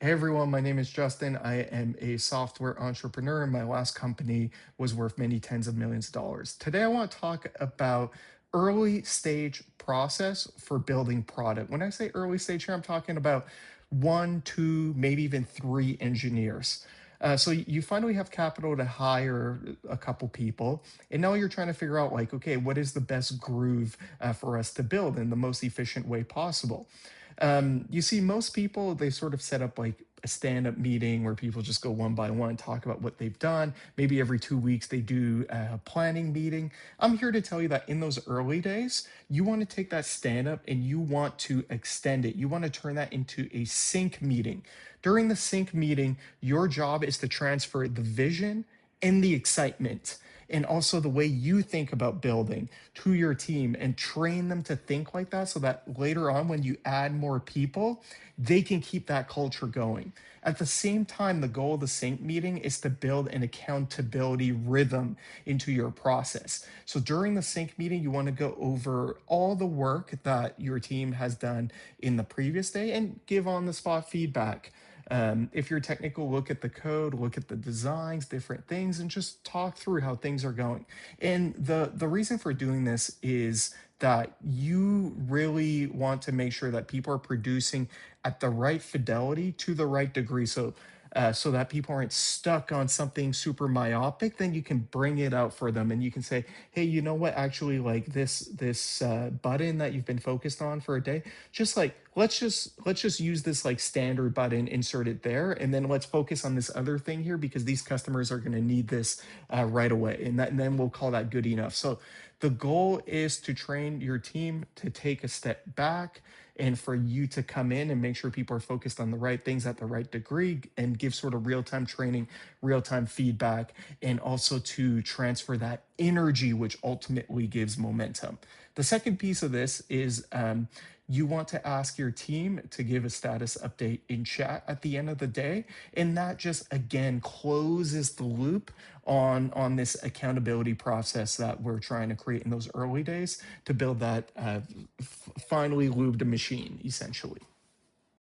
Hey everyone, my name is Justin. I am a software entrepreneur, and my last company was worth many tens of millions of dollars. Today, I want to talk about early stage process for building product. When I say early stage here, I'm talking about one, two, maybe even three engineers. So you finally have capital to hire a couple people, and now you're trying to figure out like, okay, what is the best groove for us to build in the most efficient way possible? You see, most people, they sort of set up like a stand-up meeting where people just go one by one, talk about what they've done. Maybe every 2 weeks they do a planning meeting. I'm here to tell you that in those early days, you want to take that stand-up and you want to extend it. You want to turn that into a sync meeting. During the sync meeting, your job is to transfer the vision and the excitement and also the way you think about building to your team and train them to think like that so that later on when you add more people, they can keep that culture going. At the same time, the goal of the sync meeting is to build an accountability rhythm into your process. So during the sync meeting, you want to go over all the work that your team has done in the previous day and give on the spot feedback. If you're technical, look at the code, look at the designs, different things, and just talk through how things are going. And the reason for doing this is that you really want to make sure that people are producing at the right fidelity to the right degree. So that people aren't stuck on something super myopic, then you can bring it out for them and you can say, hey, you know what, actually like this button that you've been focused on for a day, just like let's just use this like standard button, insert it there, and then let's focus on this other thing here because these customers are going to need this right away, and then we'll call that good enough. So the goal is to train your team to take a step back and for you to come in and make sure people are focused on the right things at the right degree and give sort of real-time training, real-time feedback, and also to transfer that energy which ultimately gives momentum. The second piece of this is you want to ask your team to give a status update in chat at the end of the day, and that just again closes the loop on this accountability process that we're trying to create in those early days to build that finally lubed machine essentially.